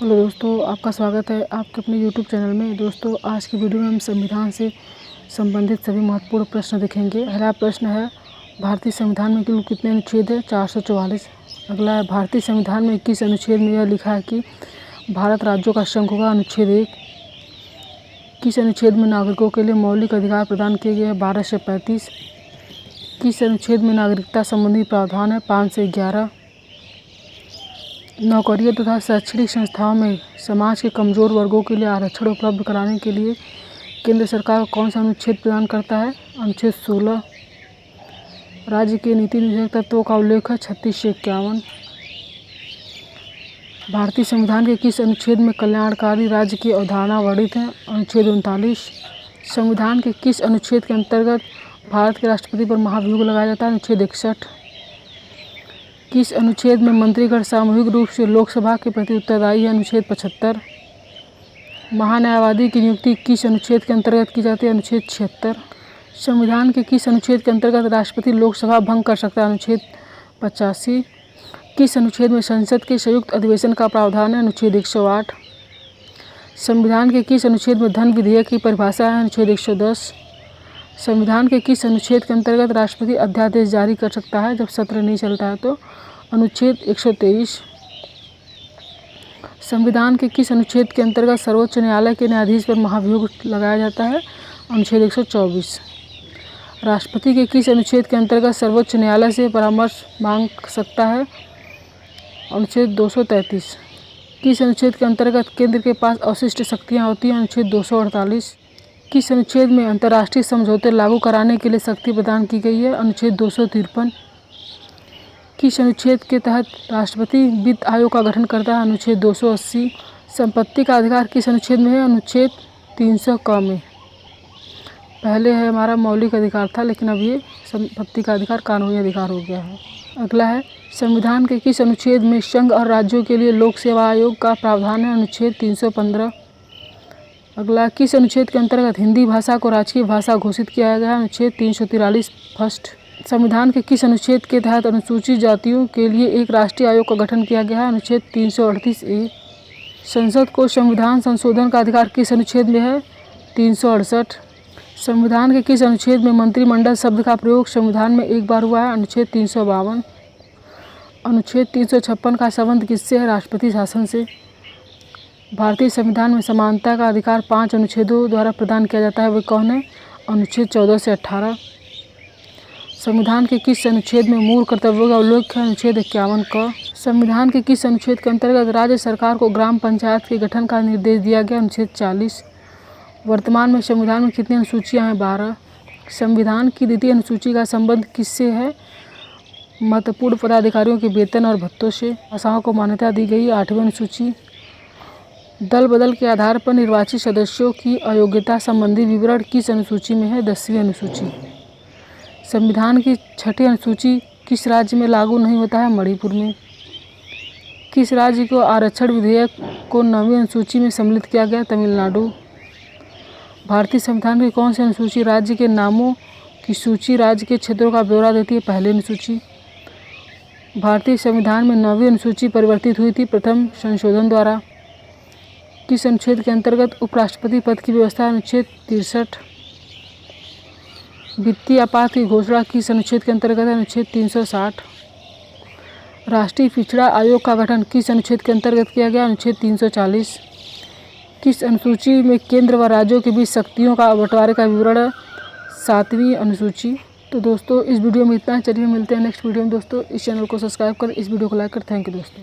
Hello दोस्तों, आपका स्वागत है आपके अपने यूट्यूब चैनल में। दोस्तों, आज की वीडियो में हम संविधान से संबंधित सभी महत्वपूर्ण प्रश्न देखेंगे। पहला प्रश्न है, भारतीय संविधान में कुल कितने अनुच्छेद है? 444। अगला है, भारतीय संविधान में 21 अनुच्छेद में यह लिखा है कि भारत राज्यों का संघ होगा। अनुच्छेद 1। किस अनुच्छेद में नागरिकों के लिए मौलिक अधिकार प्रदान किए गए हैं? 12 से 35। किस अनुच्छेद में नागरिकता संबंधी प्रावधान है? 5 से 11। नौकरियों तथा शैक्षणिक संस्थाओं में समाज के कमज़ोर वर्गों के लिए आरक्षण उपलब्ध कराने के लिए केंद्र सरकार कौन सा अनुच्छेद प्रदान करता है? अनुच्छेद 16। राज्य के नीति निर्धारक तत्वों का उल्लेख है 36 से 51। भारतीय संविधान के किस अनुच्छेद में कल्याणकारी राज्य की अवधारणा वर्णित है? अनुच्छेद 39। संविधान के किस अनुच्छेद के अंतर्गत भारत के राष्ट्रपति पर महाभियोग लगाया जाता है? अनुच्छेद 61। किस अनुच्छेद में मंत्रीगण सामूहिक रूप से लोकसभा के प्रति उत्तरदायी है? अनुच्छेद 75। महान्यायवादी की नियुक्ति किस अनुच्छेद के अंतर्गत की जाती है? अनुच्छेद 76। संविधान के किस अनुच्छेद के अंतर्गत राष्ट्रपति लोकसभा भंग कर सकता है? अनुच्छेद 85। किस अनुच्छेद में संसद के संयुक्त अधिवेशन का प्रावधान है? अनुच्छेद 108। संविधान के किस अनुच्छेद में धन विधेयक की परिभाषा है? अनुच्छेद 110। संविधान के किस अनुच्छेद के अंतर्गत राष्ट्रपति अध्यादेश जारी कर सकता है जब सत्र नहीं चलता है? तो अनुच्छेद 123। संविधान के किस अनुच्छेद के अंतर्गत सर्वोच्च न्यायालय के न्यायाधीश पर महाभियोग लगाया जाता है? अनुच्छेद 124। राष्ट्रपति के किस अनुच्छेद के अंतर्गत सर्वोच्च न्यायालय से परामर्श मांग सकता है? अनुच्छेद 233। किस अनुच्छेद के अंतर्गत केंद्र के पास अवशिष्ट शक्तियाँ होती हैं? अनुच्छेद 248। किस अनुच्छेद में अंतर्राष्ट्रीय समझौते लागू कराने के लिए शक्ति प्रदान की गई है? अनुच्छेद 253। किस अनुच्छेद के तहत राष्ट्रपति वित्त आयोग का गठन करता है? अनुच्छेद 280। संपत्ति का अधिकार किस अनुच्छेद में है? अनुच्छेद 300 क में। पहले है हमारा मौलिक अधिकार था, लेकिन अब ये संपत्ति का अधिकार कानूनी अधिकार हो गया है। अगला है, संविधान के किस अनुच्छेद में संघ और राज्यों के लिए लोक सेवा आयोग का प्रावधान है? अनुच्छेद 315। अगला, किस अनुच्छेद के अंतर्गत हिंदी भाषा को राजकीय भाषा घोषित किया गया है? अनुच्छेद 343 फर्स्ट। संविधान के किस अनुच्छेद के तहत अनुसूचित जातियों के लिए एक राष्ट्रीय आयोग का गठन किया गया है? अनुच्छेद 338 ए। संसद को संविधान संशोधन का अधिकार किस अनुच्छेद में है? 368। संविधान के किस अनुच्छेद में मंत्रिमंडल शब्द का प्रयोग संविधान में एक बार हुआ है? अनुच्छेद 352। अनुच्छेद 356 का संबंध किससे है? राष्ट्रपति शासन से। भारतीय संविधान में समानता का अधिकार 5 अनुच्छेदों द्वारा प्रदान किया जाता है, वे कौन है? अनुच्छेद 14 से 18। संविधान के किस अनुच्छेद में मूल कर्तव्यों का उल्लेख है? अनुच्छेद 51 क। संविधान के किस अनुच्छेद के अंतर्गत राज्य सरकार को ग्राम पंचायत के गठन का निर्देश दिया गया? अनुच्छेद 40। वर्तमान में संविधान में कितनी अनुसूचियाँ हैं? 12। संविधान की द्वितीय अनुसूची का संबंध किससे है? महत्वपूर्ण पदाधिकारियों के वेतन और भत्तों से। भाषाओं को मान्यता दी गई 8वीं अनुसूची। दल बदल के आधार पर निर्वाचित सदस्यों की अयोग्यता संबंधी विवरण किस अनुसूची में है? 10वीं अनुसूची। संविधान की 6ठी अनुसूची किस राज्य में लागू नहीं होता है? मणिपुर में। किस राज्य को आरक्षण विधेयक को 9वीं अनुसूची में सम्मिलित किया गया? तमिलनाडु। भारतीय संविधान की कौन सी अनुसूची राज्य के नामों की सूची राज्य के क्षेत्रों का ब्यौरा देती है? पहली अनुसूची। भारतीय संविधान में 9वीं अनुसूची परिवर्तित हुई थी प्रथम संशोधन द्वारा। किस अनुच्छेद के अंतर्गत उपराष्ट्रपति पद की व्यवस्था? अनुच्छेद 63। वित्तीय आपात की घोषणा किस अनुच्छेद के अंतर्गत है? अनुच्छेद 360। राष्ट्रीय पिछड़ा आयोग का गठन किस अनुच्छेद के अंतर्गत किया गया? अनुच्छेद 340। किस अनुसूची में केंद्र व राज्यों के बीच शक्तियों का बंटवारे का विवरण है? 7वीं अनुसूची। तो दोस्तों, इस वीडियो में इतना। चलिए मिलते हैं नेक्स्ट वीडियो में। दोस्तों, इस चैनल को सब्सक्राइब कर, इस वीडियो को लाइक कर। थैंक यू दोस्तों।